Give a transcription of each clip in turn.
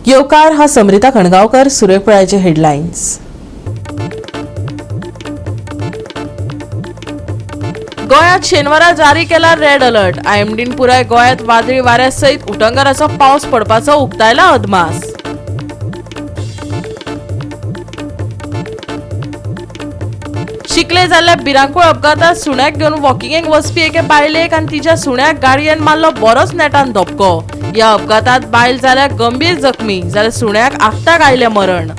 येवकार हा समृता खणगावकर, सुरेखपुराचे हेडलाईन्स। गोयात शेनवारा जारी केला रेड अलर्ट। आयएमडीन पुराय गोयात वादळी वाऱ्यासयत उटंगराचो पावस पडपाचो उक्तायला अदमास। शिकले जाल्ल्या बिरांकूळ अपघातात सुण्याक घेवन वॉकिंगेक वचपी एके बायलेक आनी तिच्या सुण्याक गाडयेन मारलो बरोच नेटान धपको। या अपघातात बायल जाल्या गंभीर जखमी, जाल्यार सुण्याक आगताक आयले मरण।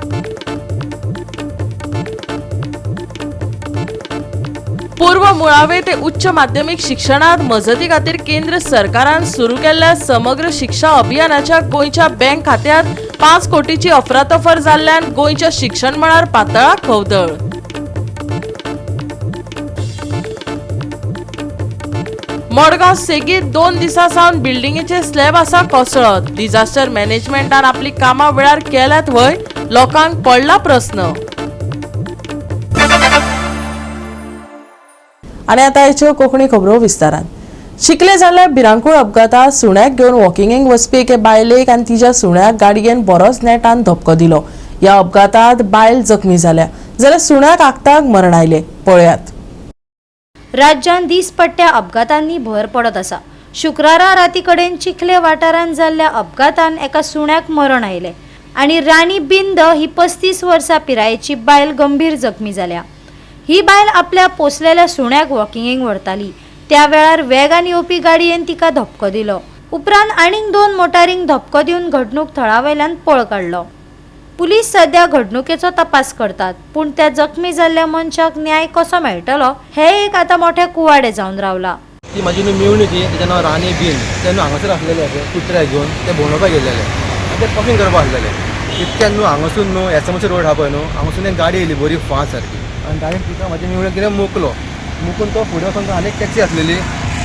पूर्व मुळावे ते उच्च माध्यमिक शिक्षणात मजती खातीर केंद्र सरकारान सुरू केल्ल्या समग्र शिक्षा अभियानाच्या गोंयच्या बँक खात्यात 5 कोटीची अफरातफर जाल्ल्यान गोंयच्या शिक्षण मळार पातळाक खवदळ। मडगांव सेगीत 2 दिसां सावन बिल्डिंगेचे स्लॅब आसा कोसळत। डिझास्टर मॅनेजमेंटान आपली कामां वेळार केल्यात वय, लोकांक पडला प्रस्न। आणि आता याच्यो कोंकणी खबरो विस्तारान। शिकले जाल्ल्या बिरांकूळ अपघातात सुण्याक घेवन वॉकिंगेक वचपी एके बायलेक आनी तिच्या सुण्याक गाडयेन बरोच नेटान धपको दिलो। या अपघातात बायल जखमी जाल्या, जाल्यार सुण्याक आगताक मरण आयले। पळयात। राज्यात दिसपट्ट्या अपघातांनी भर पडत आसा। शुक्रारा राती कडेन चिखले वाठारांत जाल्ल्या अपघातान एका सुण्याक मरण आयले आनी राणी बिंद ही 35 वर्सां पिरायेची बायल गंभीर जखमी जाल्या। ही बायल आपल्या पोसलेल्या सुण्याक वॉकिंगेक व्हरताली, त्या वेळार वेगान येवपी गाडयेन तिका धपको दिलो। उपरांत आनीक 2 मोटारींक धपको दिवन घडणूक थळावयल्यान पळ काडलो। पुलीस सध्या घडणुकेचो तपास करतात, पूण त्या जखमी जाल्ल्या मनशाक न्याय कसो मेळटलो हे एक आता मोठे कुवाडे जावन रावला। ती माझी न्हू मेवणी ती, तिचें नांव राणी बीन। ते न्हू हांगासर आसलेले कुत्र्याक घेवन ते भोंवडोवपाक गेल्लेले आनी ते पफींग करपाक आसलेले। इतक्यान न्हू हांगासून न्हू एसएमसी रोड आहा पळय न्हू, हांगासून एक गाडी येयली बरी फास्ट सारकी आनी गाडयेन तिका म्हाज्या मेवण्याक कितें मुकलो। मुकून तो फुडें वचून आनीक टॅक्सी आसलेली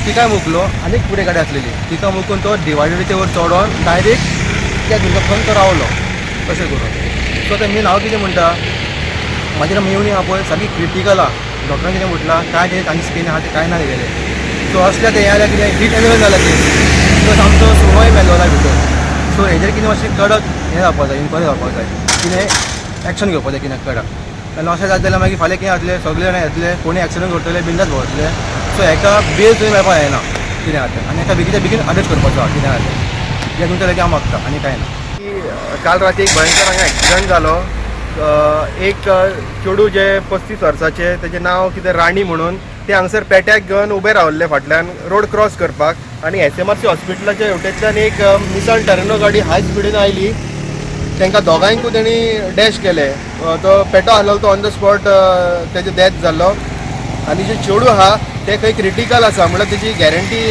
तिकाय मुकलो, आनीक फुडें गाडी आसलेली तिका मुकून तो डिवायडरीचे वयर चडोन डायरेक्ट त्या दुर्घटनेन तो रावलो। तशें करून सो ते मेन हांव कितें म्हणटा, म्हाजी मेवणी आहा पळय सारकी क्रिटिकल आहा। डॉक्टरान कितें म्हटलां कांय ते तांची स्कीन आहा ते कांय ना तेगेले। सो असल्या ते जाल्यार कितें हीट एनिमल जाल्यार ते प्लस आमचो सुणोय मेलोला भितर। सो हेजेर कितें मातशें कडक हें जावपाक जाय, इन्क्वायरी जावपाक जाय, कितें एक्शन घेवपाक जाय कितें कडक। आनी अशें जाता जाल्यार मागीर फाल्यां कितें जातलें, सगळे जाण येतले, कोणी एक्सिडेंट करतले बिंदास भोंवतले। सो हेका बेल थंय मेळपाक जायना कितें जाता, आनी हेका बेगीच्या बेगीन अरेस्ट करपाचो आहा कितें जालें हें तुमच्या लागीं हांव मागता, आनी कांय ना। काल राती एक भयंकर हांगा एक्सिडंट जालो। एक चेडू जे 35 वर्साचे, तेजें नांव कितें राणी म्हणून, ते हांगसर पेट्याक घेवन उबे रावल्ले फाटल्यान रोड क्रॉस करपाक, आनी एसएमआरसी हॉस्पिटलाच्या हेवटेंतल्यान एक निसान टर्नो गाडी हाय स्पिडीन आयली। तांकां दोगांयकूय तेणी डॅश केले। तो पेटो आहलो तो ऑन द स्पॉट तेजो डेथ जाल्लो। आनी जे चेडू आहा ते खंय क्रिटिकल आसा, म्हळ्यार तेजी गॅरंटी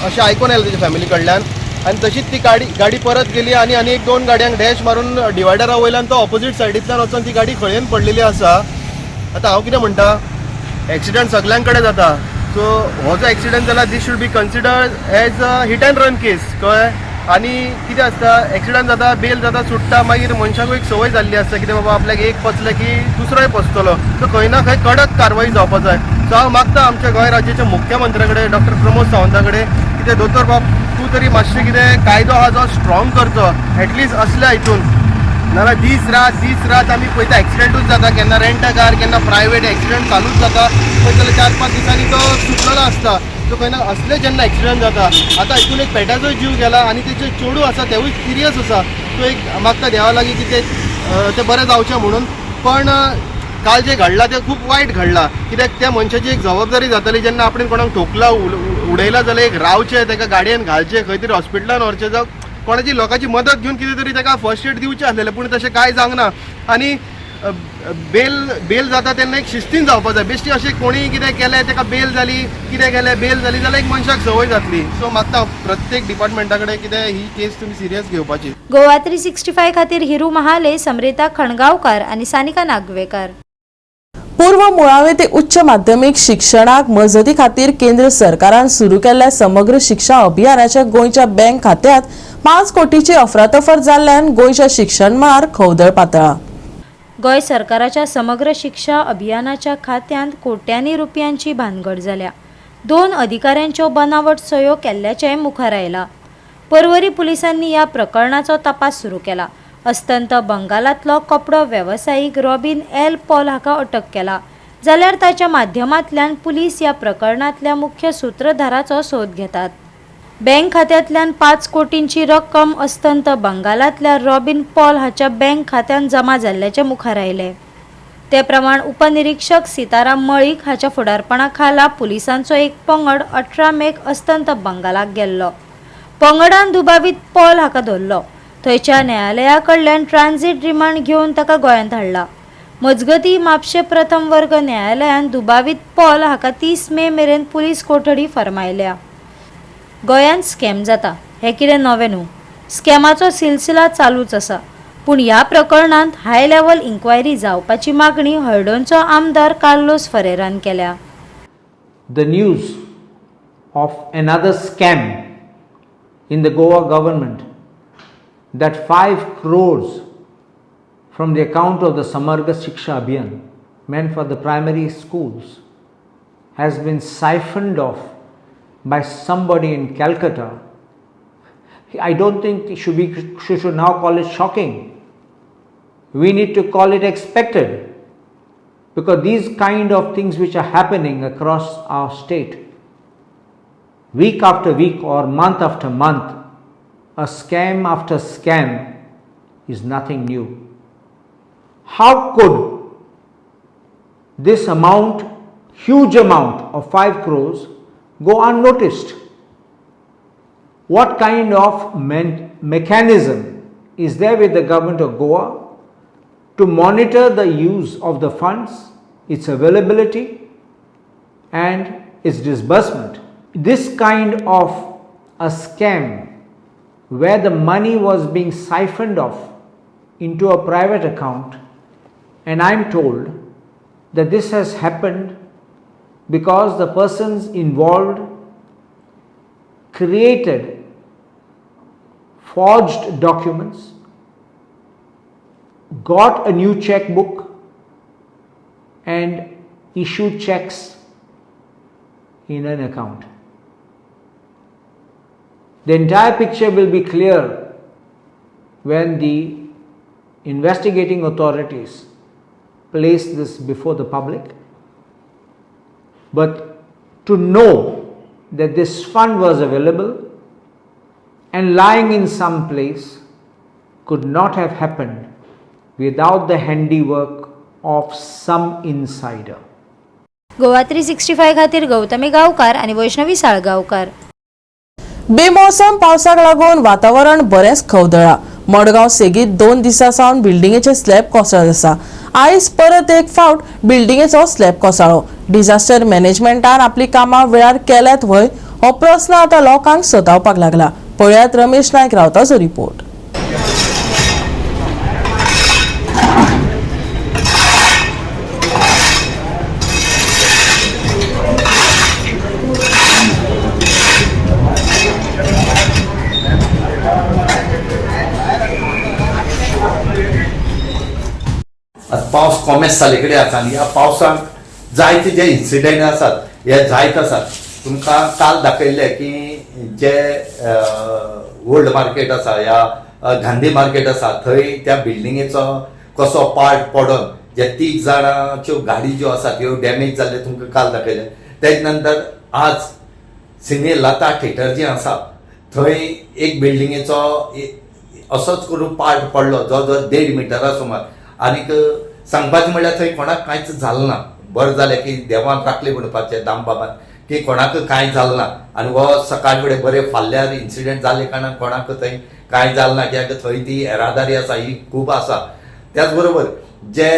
अशें आयकून आयलें तेज्या फॅमिली कडल्यान। आनी तशीच ती गाडी परत गेली आनी एक 2 गाडयांक डॅश मारून डिवायडरा वयल्यान तो ऑपोजीट सायडींतल्यान वचून ती गाडी खळयेन पडलेली आसा। आतां हांव कितें म्हणटा, एक्सिडंट सगळ्यां कडेन जाता। सो हो जो एक्सिडंट जाला this should be considered as a hit and run case कळ्ळें। आनी कितें आसता, एक्सिडंट जाता, बेल जाता, सुट्टा, मागीर मनशाकूय एक संवय जाल्ली आसता कितें बाबा आपल्याक एक पचलें की दुसरोय पचतलो। सो खंय ना खंय कडक कारवाई जावपाक जाय। सो हांव मागता आमच्या गोंय राज्याच्या मुख्यमंत्र्या कडेन डॉक्टर प्रमोद सावंता कडेन, कितें दोतोर बाब तूं तरी मातशें कितें कायदो आहा जो स्ट्रॉंग करचो एटलिस्ट असल्या हितून। नाल्यार दीस रात आमी पळयता एक्सिडंटूच जाता, केन्ना रेंट अ कार, केन्ना प्रायवेट एक्सिडंट चालूच जाता। पळयत जाल्यार 4-5 दिसांनी तो सुटलेलो आसता। सो खंय ना असले जेन्ना एक्सिडंट जाता, आतां हितून एक पेट्याचोय जीव गेला आनी तेचे चेडू आसा तेवूय सिरियस आसा। सो एक मागता देवा लागीं की तें बरें जावचें म्हणून। पण काल जें घडलां तें खूब वायट घडलां, कित्याक त्या मनशाची एक जबाबदारी जाताली जेन्ना आपणें कोणाक ठोकला उडयला जाल्यार एक रावचें, ताका गाडयेन घालचें, खंय तरी हॉस्पिटलान व्हरचें, जावं कोणाची लोकांची मदत घेवन कितें तरी ताका फर्स्ट एड दिवचें आसलेलें, पूण तशें कांय जावंक ना। आनी बेल जाता तेन्ना एक शिस्तीन जावपाक जाय। बेश्टी अशें कोणी कितें केलें ताका बेल जाली, कितें केलें बेल जाली जाल्यार एक मनशाक संवय जातली। सो मागता प्रत्येक डिपार्टमेंटा कडेन कितें ही केस तुमी सिरियस घेवपाची। गोवा 365 खातीर हिरू महाले, समृता खणगावकर आनी सानिका नागवेकर। पूर्व मुळावे ते उच्च माध्यमिक शिक्षणाक मजती खातीर केंद्र सरकारान सुरू केल्ल्या समग्र शिक्षा अभियानाच्या गोंयच्या बँक खात्यात 5 कोटीची अफरातफर जाल्ल्यान गोंयच्या शिक्षण मळार खवदळ पातळ्ळा। गोंय सरकाराच्या समग्र शिक्षा अभियानाच्या खात्यांत कोट्यांनी रुपयांची भानगड जाल्या। 2 अधिकाऱ्यांच्यो बनावट सयो केल्ल्याचें मुखार आयला। पर्वरी पुलिसांनी या प्रकरणाचो तपास सुरू केला। अस्तंत बंगालातलो कपडो वेवसायीक रॉबिन एल पॉल हाका अटक केला, जाल्यार ताच्या माध्यमांतल्यान पुलीस ह्या प्रकरणांतल्या मुख्य सूत्रधाराचो सोद घेतात. बँक खात्यांतल्यान 5 कोटींची रक्कम अस्तंत बंगालातल्या रॉबिन पॉल हाच्या बँक खात्यांत जमा जाल्ल्याचे मुखार आयले. ते प्रमाण उपनिरीक्षक सीताराम मळीक हाच्या फुडारपणा खाला पुलिसांचो एक पंगड 18 मेक अस्तंत बंगालाक गेल्लो. पंगडान दुबावीत पॉल हाका धरलो. थंयच्या न्यायालया कडल्यान ट्रान्झीट रिमांड घेवन ताका गोंयांत हाडला. मजगतीं म्हापशें प्रथम वर्ग न्यायालयान दुबावीत पॉल हाका 30 मे मेरेन पुलीस कोठडी फर्मायल्या. गोंयांत स्कॅम जाता हें कितें नवें न्हू. स्कॅमाचो सिलसिला चालूच आसा. पूण ह्या प्रकरणांत हाय लेव्हल इन्क्वायरी जावपाची मागणी हळडोणचो आमदार कार्लोस फरेरान केल्या. The news of another scam in the Goa government that 5 crores from the account of the Samarga Shiksha Abhiyan meant for the primary schools has been siphoned off by somebody in Calcutta. I don't think we should now call it shocking. We need to call it expected, because these kind of things which are happening across our state, week after week or month after month, a scam after scam is nothing new. How could this amount, huge amount of 5 crores go unnoticed? What kind of mechanism is there with the government of Goa to monitor the use of the funds, its availability and its disbursement? This kind of a scam where the money was being siphoned off into a private account, and I am told that this has happened because the persons involved created forged documents, got a new checkbook and issued checks in an account. The entire picture will be clear when the investigating authorities place this before the public. But to know that this fund was available and lying in some place could not have happened without the handiwork of some insider. Goa 365 खातीर गौतमी गांवकार आनी वैष्णवी साळगांवकार. बेमोसम पावसाक लागून वातावरण बरेंच खवदळा. मडगांव सेगीत 2 दिसां सावन बिल्डिंगेचे slab कोसळत आसा. आयज परत एक फावट बिल्डिंगेचो स्लॅब कोसळ्ळो. डिझास्टर मॅनेजमेंटान आपली कामां वेळार केल्यात व्हय हो प्रस्न आतां लोकांक सतावपाक लागला. पळयात रमेश नायक रावताचो रिपोर्ट. पावस कॉमेस जाले कडेन आसा आनी ह्या पावसाक जायते जे इन्सिडेंट आसात हे जायत आसात. तुमकां काल दाखयल्ले की जे ओल्ड मार्केट आसा या गांधी मार्केट आसा थंय त्या बिल्डिंगेचो कसो पार्ट पडून जे 3 जाणांच्यो गाडी ज्यो आसात ह्यो डॅमेज जाल्ले तुमकां काल दाखयले. तेज नंतर आज सिने लता थिएटर जे आसा थंय एक बिल्डिंगेचो असोच करून पार्ट पडलो जो 1.5 मिटरा सुमार. आनीक सांगपाचें म्हणल्यार थंय कोणाक कांयच जालें ना. बरें जालें की देवान राखलें म्हणपाचें दामबाबान की कोणाक कांय जालें ना. आनी हो सकाळ फुडें बरें फाल्यार इन्सिडेंट जाले कारणान कोणाक थंय कांय जालें ना, कित्याक थंय ती येरादारी आसा ही खूब आसा. त्याच बरोबर जे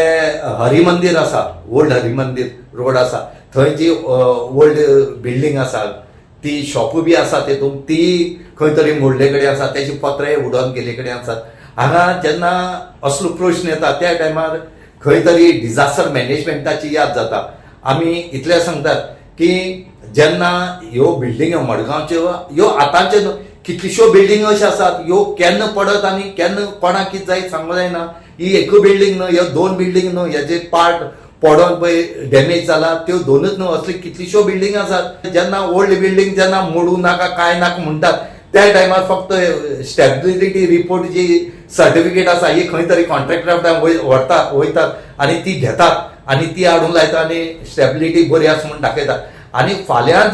हरिमंदीर आसा, ओल्ड हरिमंदीर रोड आसा थंय जी ओल्ड बिल्डींग आसा ती शॉपू बी आसा तेतूंत ती खंय तरी मोडले कडेन आसा, तेजी पत्रे उडोवन गेले कडेन आसात. हांगा जेन्ना असलो प्रश्न येता त्या टायमार खंय तरी डिझास्टर मॅनेजमेंटाची याद जाता. आमी इतलें सांगतात की जेन्ना ह्यो बिल्डिंग्यो मडगांवच्यो ह्यो आतांच्यो कितल्योश्यो बिल्डिंग्यो अश्यो आसात ह्यो केन्ना पडत आनी केन्ना कोणाक कितें जायत सांगूंक जायना. ही एक बिल्डींग न्हू, ह्यो 2 बिल्डींग न्हू, हेजे पार्ट पडोन पळय डॅमेज जाला त्यो 2च न्हू, असल्यो कितल्योश्यो बिल्डींग आसात. जेन्ना ओल्ड बिल्डींग जेन्ना मोडूं नाका काय नाका म्हणटात त्या टायमार फक्त स्टॅबिलिटी रिपोर्ट जी सर्टिफिकेट आसा ही खंय तरी कॉन्ट्रॅक्टराक वयतात आनी ती घेतात आनी ती हाडून लायता आनी स्टॅबिलिटी बरी आसा म्हणून दाखयतात. आनी फाल्यां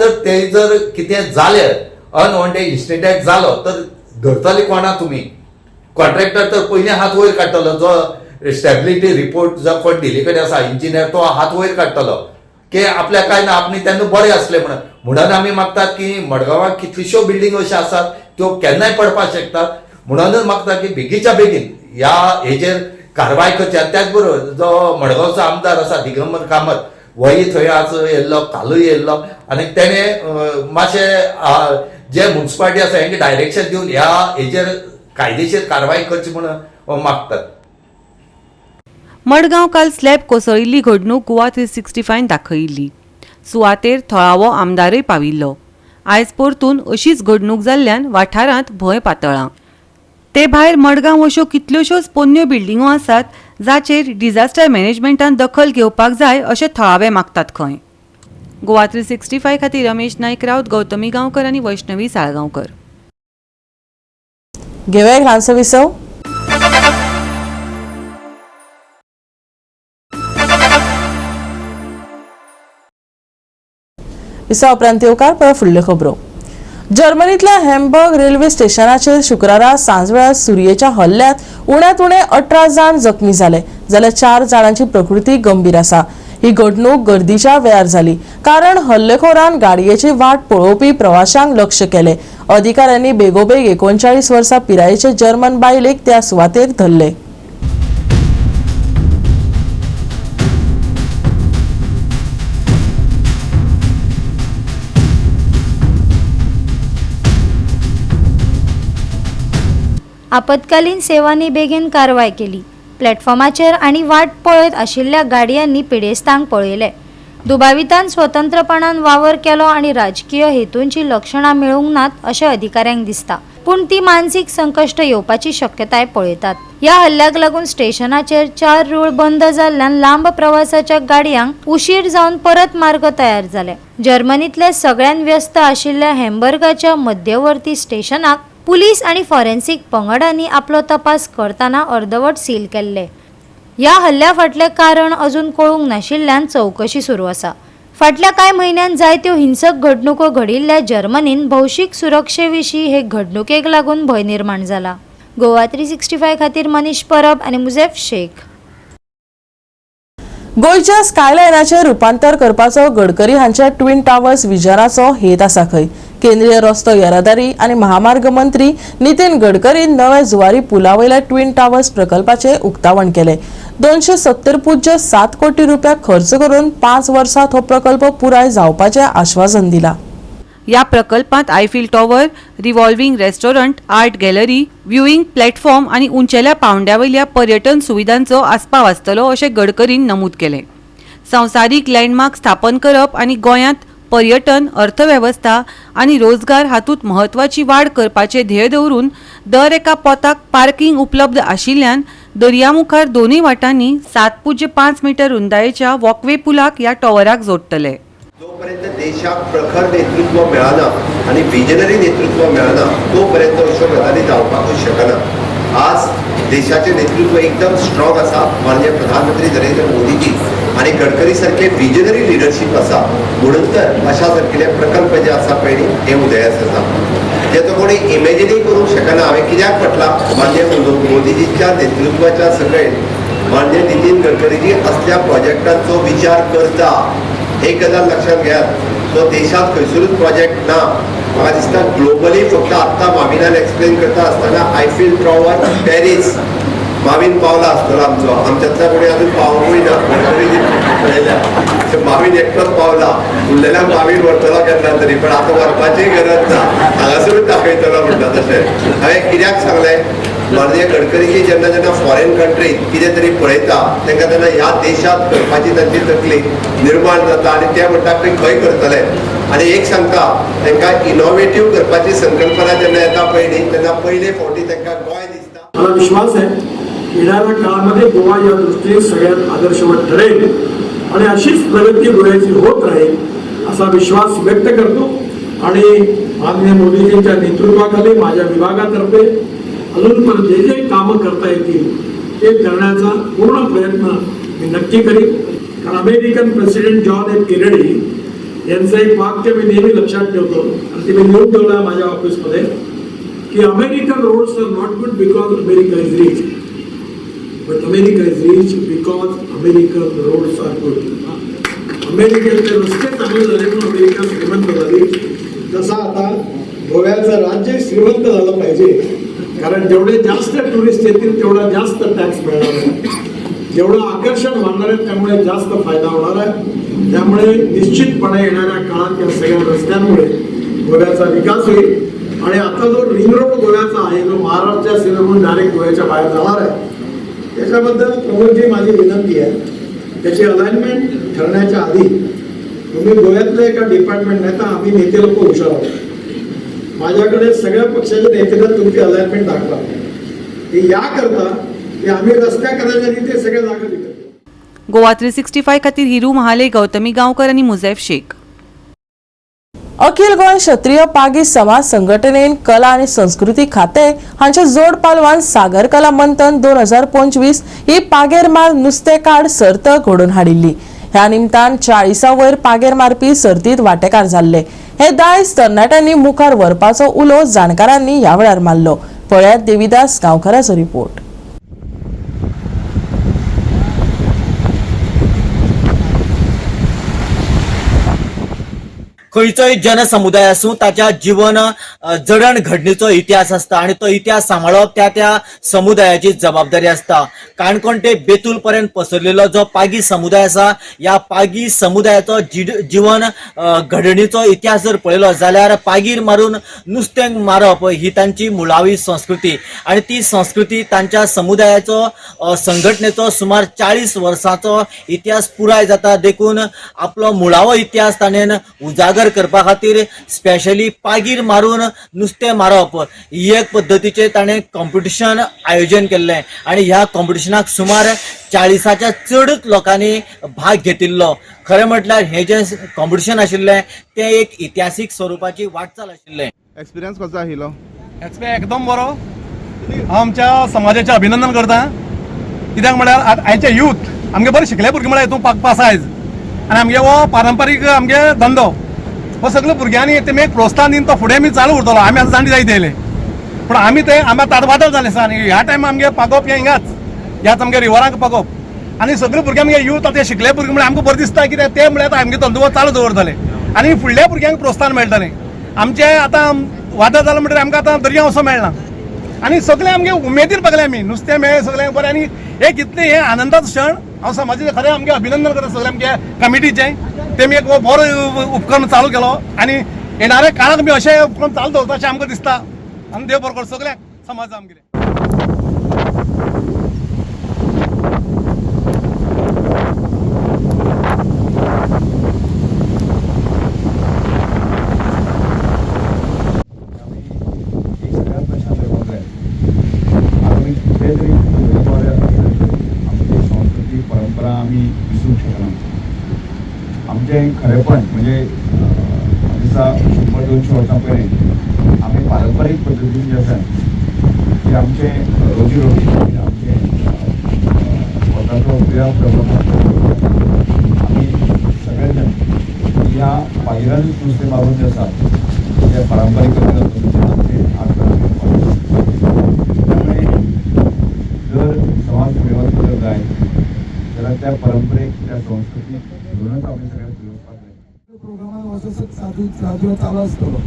जर कितें जालें अनवॉन्टेड इन्सिडेंट जालो तर धरतले कोणा तुमी? कॉन्ट्रॅक्टर तर पयलीं हात वयर काडटलो, जो स्टॅबिलिटी रिपोर्ट जो कोण दिले कडेन आसा इंजिनियर तो हात वयर काडटलो की आपल्याक काय ना आपणी तेन्ना बरें असलें म्हणून आमी मागतात की मडगांवाक कितल्योश्यो बिल्डिंग अश्यो आसात त्यो केन्नाय पडपाक शकतात. म्हणूनच मागता की बेगीच्या बेगीन ह्या हेजेर कारवाय करची. आनी त्याच बरोबर जो मडगांवचो आमदार आसा दिगंबर कामत वय थंय आज येयल्लो, कालूय येयल्लो आनी तेणे मातशें जे म्युन्सिपालिटी आसा हेंका डायरेक्शन दिवन ह्या हेजेर कायदेशीर कारवाय करची म्हणून मागतात. मडगांव काल स्लॅब कोसळिल्ली घडणूक गोवा 365 दाखयिल्ली. सुवातेर थळावो आमदारय पाविल्लो. आयज परतून अशीच घडणूक जाल्ल्यान वाठारांत भंय पातळ्ळा. ते भायर मडगांव अश्यो कितल्योश्योच पोन्न्यो बिल्डिंगो आसात जाचेर डिझास्टर मॅनेजमेंटान दखल घेवपाक जाय अशें थळावे मागतात खंय. गोवा 365 खातीर रमेश नायक रावत, गौतमी गांवकर आनी वैष्णवी साळगांवकर. घेऊया एक ल्हानसो विसव. विसवा उपरांत येवकार परत फुडल्यो खबरो. जर्मनीतल्या हॅम्बर्ग रेल्वे स्टेशनाचेर शुक्रारा सांजवेळा सुरयेच्या हल्ल्यांत उण्यांत उणे 18 जाण जखमी जाले जाल्यार 4 जाणांची प्रकृती गंभीर आसा. ही घडणूक गर्दीच्या वेळार जाली कारण हल्लेखोरान गाडयेची वाट पळोवपी प्रवाशांक लक्ष्य केले. अधिकाऱ्यांनी बेगोबेग 39 वर्सां पिरायेचे जर्मन बायलेक त्या सुवातेर धरले. आपत्कालीन सेवांनी बेगीन कारवाय केली. प्लॅटफॉर्माचेर आनी वाट पळयत आशिल्ल्या गाडयांनी पिडेस्तांक पळयले. दुबावितान स्वतंत्रपणान वावर केलो आनी राजकीय हेतूंची लक्षणां मेळूंक नात अशें अधिकाऱ्यांक दिसता. पूण ती मानसीक संकश्ट येवपाची शक्यताय पळयतात. ह्या हल्ल्याक लागून स्टेशनाचेर 4 रूळ बंद जाल्ल्यान लांब प्रवासाच्या गाडयांक उशीर जावन परत मार्ग तयार जाले. जर्मनीतले सगळ्यान व्यस्त आशिल्ल्या हॅम्बर्गाच्या मध्यवर्ती स्टेशनाक पुलीस आणि फॉरेन्सिक पंगडांनी आपलो तपास करताना अर्धवट सील केल्ले. ह्या हल्ल्या फाटले कारण अजून कळूंक नाशिल्ल्यान चवकशी सुरू आसा. फाटल्या कांय म्हयन्यांत जायत्यो हिंसक घडणुको घडिल्ल्या जर्मनीन भौशीक सुरक्षेविशीं हे घडणुकेक लागून भंय निर्माण जाला. गोवा 365 खातीर मनीष परब आनी मुझेफ शेख. गोयच्या स्कायलायनाचे रुपांतर करपाचो गडकरी हांच्या ट्विन टावर्स विजनाचो हेत आसा खंय. केंद्रीय रस्तो येरादारी आणि महामार्ग मंत्री नितीन गडकरीन नवे जुवारी पुलावयल्या ट्विन टावर्स प्रकल्पाचे उक्तावण केले. 270.7 कोटी रुपया खर्च करून 5 वर्सांत हो प्रकल्प पुराय जावपाचे आश्वासन दिला. या प्रकल्पात Eiffel tower, revolving restaurant, art gallery, viewing platform आणि उंचेल्या पावंड्यावयल्या पर्यटन सुविधांचो आस्पाव आसतलो अशें गडकरीन नमूद केले. संवसारीक लँडमार्क स्थापन करप आणि गोंयांत पर्यटन, अर्थवेवस्था आणि रोजगार हातूंत महत्वाची वाड करपाचे ध्येय दवरून दर एका पोताक पार्किंग उपलब्ध आशिल्ल्यान दर्यामुखार दोनूय वाटांनी 7.5 मीटर रुंदायेच्या वॉकवे पुलाक ह्या टॉवराक जोडटले. जोपर्यंत देशाक प्रखर नेतृत्व मेळना आणि विजनरी नेतृत्व मेळना तोपर्यंत अश्यो गजाली जावपाकूच शकना. आज देशाचे नेतृत्व एकदम स्ट्रॉंग आसा. माननीय प्रधानमंत्री नरेंद्र मोदीजी आणि गडकरी सारखे विजनरी लिडरशीप आसा म्हणून तर अशा सारकिले प्रकल्प जे आसा पळय हे उदयास आसा जेचो कोणी इमॅजिनूय करूंक शकना. हांवें कित्याक म्हटलां माननीय मोदीजीच्या नेतृत्वाच्या सकयल माननीय नितीन गडकरीजी असल्या प्रोजेक्टांचो विचार करता. एक गजाल लक्षात घेयात, तो देशात खंयसरूच प्रोजेक्ट ना. म्हाका दिसता ग्लोबली फक्त आत्ता माविनान एक्सप्लेन करता आसतना आयफिल टॉवर पॅरीस माविन पावला आसतलो आमच्यातल्या कोणी अजून पावूंकूय ना. माविन एकटोच पावला. उरलेल्या माविन व्हरतलो केन्ना तरी, पण आतां व्हरपाची गरज ना, हांगासरूच दाखयतलो म्हणटा तशें. हांवें कित्याक सांगलें, माननीय गडकरीजी जेन्ना जेन्ना फॉरेन कंट्रीत कितें तरी पळयता तेंकां तेन्ना ह्या देशांत करपाची तांची तकली निर्माण जाता आनी ते म्हणटा की खंय करतले. आनी एक सांगता, तांकां इनोवेटीव करपाची संकल्पना जेन्ना येता पळय तेन्ना पयले फावटी तांकां गोंय दिसता. मला विश्वास आहे येणाऱ्या काळामध्ये गोवा या दृष्टीने सगळ्यात आदर्शवत ठरेल आणि अशीच प्रगती गोव्याची होत राहील असा विश्वास व्यक्त करतो. आणि माननीय मोदीजींच्या नेतृत्वाखाली माझ्या विभागातर्फे अजून पण जे जे कामं करता येतील ते करण्याचा पूर्ण प्रयत्न मी नक्की करीन. कारण American president John F Kennedy यांचं एक वाक्य मी नेहमी लक्षात ठेवतो आणि ते मी लिहून ठेवलं आहे माझ्या ऑफिसमध्ये की American roads are not good because America is rich, but America is rich because American roads are good. अमेरिकेचे रस्ते चांगले झाले म्हणून अमेरिका श्रीमंत झाली. जसा आता गोव्याचं राज्य श्रीमंत झालं पाहिजे, कारण जेवढे जास्त टुरिस्ट येतील तेवढा जास्त टॅक्स मिळणार आहे, जेवढं आकर्षण वाढणार आहे त्यामुळे जास्त फायदा होणार आहे. त्यामुळे निश्चितपणे येणाऱ्या काळात या सगळ्या रस्त्यांमुळे गोव्याचा विकास होईल. आणि आता जो रिंग रोड गोव्याचा आहे, जो महाराष्ट्राच्या सीमेवरून डायरेक्ट गोव्याच्या बाहेर जाणार आहे, त्याच्याबद्दल प्रमोदजी माझी विनंती आहे, त्याची अलाइनमेंट ठरण्याच्या आधी तुम्ही गोव्यातलं एका डिपार्टमेंट नाही तर आम्ही नेते लोक हुशार आहोत, माझ्याकडे सगळ्या पक्षाच्या नेत्यांना तुमची अलाइनमेंट दाखवा. ते याकरता की आम्ही रस्त्या करायच्या ते सगळ्या जागा विकत. गोवा 365 खातीर हिरू महाले, गौतमी गांवकर आणि मुझैफ शेख. अखिल गोय क्षत्रिय पागी समाज संघटनेन कला आणि संस्कृती खाते हांचे जोड पालवान सागर कला मंथन 2025 ही पागेरमार नुस्तेकाड सर्त घडोवन हाडिल्ली. ह्या निमतान 40 वयर पागेर मारपी सर्तीत वांटेकार जाल्ले. हे दायज तरणाट्यांनी मुखार व्हरपाचो उलो जाणकारांनी ह्या वेळार मारलो. पळयात देविदास गांवकाराचो रिपोर्ट. खंयचोय जनसमुदाय आसूं ताच्या जीवन जडण घडणीचो इतिहास आसता आणि तो इतिहास सांबाळप त्या समुदायाची जबाबदारी आसता. काणकोण ते बेतूल पर्यंत पसरलेलो जो पागी समुदाय आसा, ह्या पागी समुदायाचो जीवन घडणीचो इतिहास जर पळयलो जाल्यार पागीर मारून नुस्तें मारप ही तांची मुळावी संस्कृती आणि ती संस्कृती तांच्या समुदायाचो संघटनेचो सुमार 40 वर्सांचो इतिहास पुराय जाता. देखून आपलो मुळावो इतिहास ताणेन उजागर करपा खातीर स्पेशली पागीर मारून नुस्तें मारप ही एक पद्धतीचे ताणें कॉम्पिटिशन आयोजन केल्लें आणि ह्या कॉम्पिटिशनाक सुमार 40च्या चडच लोकांनी भाग घेतिल्लो. खरें म्हटल्यार हे जे कॉम्पिटिशन आशिल्लें तें एक इतिहासीक स्वरुपाची वाटचाल आशिल्लें. एक्सपिरियन्स कसो आशिल्लो? एक्सपिरियन्स एकदम बरो. हांव आमच्या समाजाचें अभिनंदन करता, कित्याक म्हळ्यार आयचे यूथ आमगे बरे शिकले भुरगे म्हळ्यार हितून पास आयज आनी आमगे हो पारंपारीक आमगे धंदो हो सगळे भुरग्यांनी तेमी एक प्रोत्साहन दिवन तो फुडें आमी चालू उरतलो. आमी आतां जाणटे जायत येयले पूण आमी आतां तातबादल जालें आसा आनी ह्या टायमा आमगे पागोवप हें ह्याच आमगे रिवरांक पागोवप आनी सगळे भुरगे आमगे यूथ आतां शिकले भुरगे म्हळ्यार आमकां बरें दिसता कित्याक ते म्हळ्यार आमगे धंदो चालू दवरतले आनी फुडल्या भुरग्यांक प्रोत्साहन मेळटलें. आमचे आतां वादळ जालें म्हणटकीर आमकां आतां दर्या वचूंक मेळना आनी सगळे आमगे उमेदीर बगले आमी नुस्तें मेळ्ळें सगळें बरें आनी एक इतलें हें आनंदाचो क्षण. हांव समाजाचें खरें आमगे अभिनंदन करता सगळे आमगे कमिटीचें. तेमी एक बरो उपक्रम चालू केलो आनी येणाऱ्या काळाक बी अशें उपक्रम चालू दवरता अशें आमकां दिसता आनी देव बरो कर सगळ्यांक समाज आमगे. परंपरा आम्ही विसरू शकना. आमचे खरेपण म्हणजे दिसा 100-200 वर्सां पयलीं आमी पारंपारीक पद्दतीन जे आसा की आमचे रोजी आमचे स्वताचो उपयोग करपाक आमी सगळे जण ह्या पागिरान नुस्तें मारून जे आसा ते पारंपारीक पद्दतीन आमचे त्यामुळे जर समाज फुडें वचपाक जाय जाल्यार त्या परंपरेक त्या संस्कृतीक धरूनच आमी सगळ्यांक फुडें वचपाक जाय. प्रोग्रामान साजरो चालू आसतलो.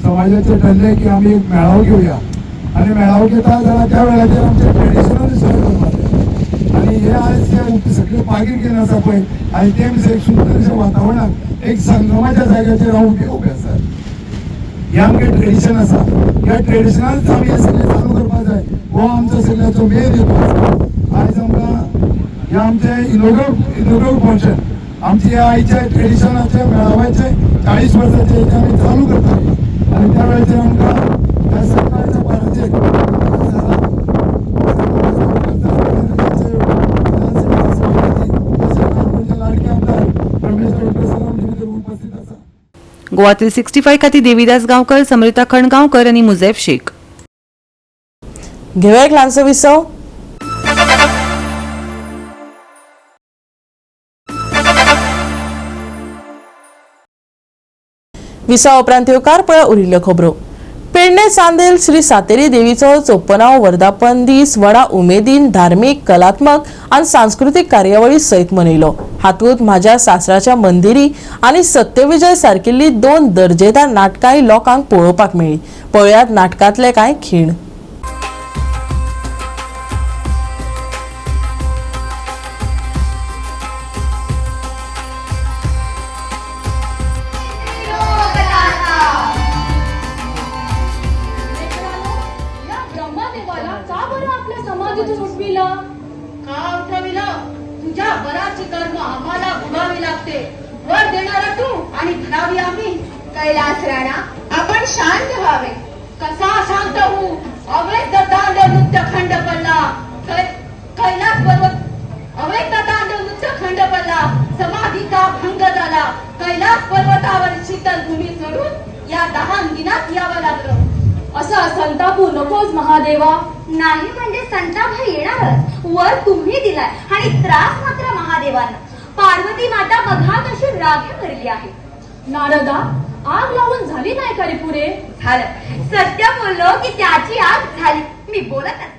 समाजाचे ठरले की आमी एक मेळावो घेवया आनी मेळावो घेता जाल्यार त्या वेळाचेर आमचे ट्रेडिशनल सण करपाक जाय आनी हे आयज जे सगळे पागीर केले आसा पळय आनी ते एक सुंदरशे वातावरणात एक संगमाच्या जाग्याचेर हांव उबे आसा. हे आमगे ट्रेडिशन आसा. ह्या ट्रेडिशनांत आमी हे सगळे चालू करपाक जाय. हो आमचो सगळ्याचो मेन हेतू आसा. आयज आमकां हे आमचे इनॉग्रल फंक्शन आमचे आयचे ट्रेडिशनाचे मेळाव्याचे 40 वर्साचे हे आमी चालू करता आनी त्या वेळाचेर आमकां ह्या सरकाराच्या पाराचेर लाडके आमदार रमेश डॉक्टर सलाम उपस्थित आसा. गोवा 365 खातीर देविदास गांवकर, समृता खणगांवकर आनी मुझैफ शेख. घेऊया एक ल्हानसो विसव. विसा उपरांत येवकार पळय उरिल्ल्यो खबरो. पेडणे चांदेल श्री सातेरी देवीचो 54व वर्धापन दीस व्हडा उमेदीन धार्मीक, कलात्मक आनी सांस्कृतीक कार्यावळी सयत मनयलो. हातूंत म्हाज्या सासराच्या मंदिरी आनी सत्यविजय सारकिल्ली 2 दर्जेदार नाटकांय लोकांक पळोवपाक मेळ्ळी. पळयात नाटकांतले कांय खीण. तुझ्या बराची कर्म आम्हाला भोगावी लागते. वर देणारा तू आणि धरावी आम्ही. कैलास राणा, आपण शांत व्हावे. कसा शांत होऊ? अवैध तांडव नृत्य खंड पडला. कैलास पर्वत अवैध तांडव नृत्य खंड पडला. समाधीचा भंग झाला. कैलास पर्वतावर शीतल भूमी सोडून या 10 दिनात यावं लागलं. असं संतापू नकोस महादेवा. नाही म्हणजे संताप हा येणारच. वर तुम्ही दिलाय आणि त्रास मात्र महादेवांना. पार्वती माता बघा कशी राखे भरली आहे. नारदा, आग लावून झाली नाही का रे पुरे? झालं. सत्य बोललो की त्याची आग झाली. मी बोलत असता.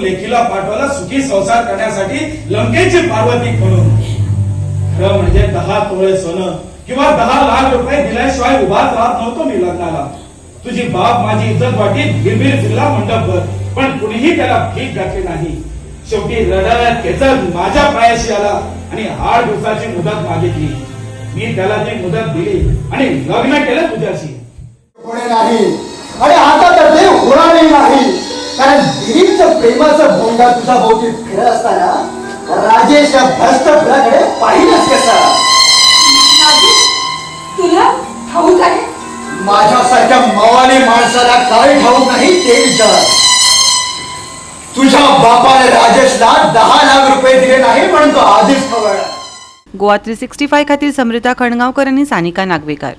लेखीला पाठवायला सुखी संसार करण्यासाठी लंकेची पार्वती म्हणून. खरं म्हणजे 10 तोळे सोनं किंवा 10 लाख रुपये दिल्याशिवाय उभाच राहत नव्हतो मी लग्नाला. तुझी बाप माझी इज्जत वाटीत भिरभिर फिरला मंडपभर, पण कुणीही त्याला भीक घातली नाही. शेवटी रडत खेचत माझ्या पायाशी आला आणि 8 दिवसाची मुदत मागितली. मी त्याला ती मुदत दिली आणि लग्न केलं तुझ्याशी. कोणी नाही आणि आता तर ते होणारही नाही. कारण दिलीपचं प्रेमाचं भोंगा तुझा भोवती फिरत असताना राजेश या भ्रष्ट फुलाकडे पाहिलंच कसा? तुला ठाऊक आहे? माझ्यासारख्या मवाली माणसाला काय ठाऊक नाही ते विचार. तुझ्या बापाने राजेशला 10 लाख रुपये दिले नाही म्हणून तो आधीच खवळला. गोवा 365 खातीर समृता खणगांवकर आनी सानिका नागवेकर.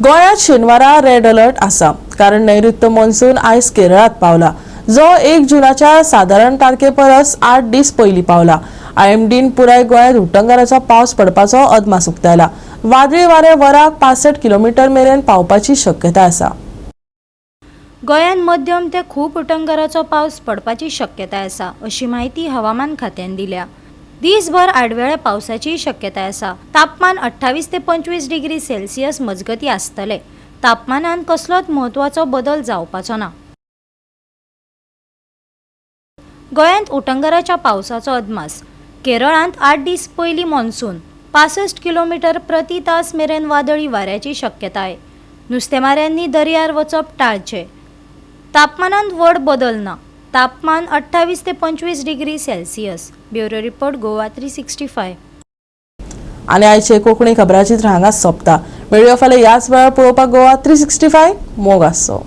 गोंयांत शेनवारा रेड अलर्ट आसा कारण नैऋत्य मॉन्सून आयज केरळात पावला, जो 1 जूनाच्या साधारण तारखे परस 8 दीस पयलीं पावला. IMDन पुराय गोंयांत उटंगाराचो पावस पडपाचो अदमास उक्तायला. वादळी वारे वराक 65 किलोमीटर मेरेन पावपाची शक्यताय आसा. गोंयांत मध्यम ते खूप उटंगाराचो पावस पडपाची शक्यताय आसा अशी माहिती हवामान खात्यान दिल्या. दिसभर आडवेळे पावसाची शक्यताय आसा. तापमान 28 ते 25 डिग्री सेल्सियस मजगती आसतले. तापमानात कसलोच म्हत्वाचो बदल जावपाचो ना. गोंयांत उटंगाराच्या पावसाचो अदमास. केरळांत 8 दीस पयलीं मॉन्सून. 65 किलोमीटर प्रति तास मेरेन वादळी वाऱ्याची शक्यताय. नुस्तेमाऱ्यांनी दर्यार वचप टाळचे. तापमानात व्हड बदल ना. तापमान 28 ते 25 degree Celsius. Bureau report Goa 365. आणि आयचे कोंकणी खबराची हांगाच सोंपता. मेळुया फाल्यां ह्याच वेळार पळोवपाक गोवा 365 मोग आसचो.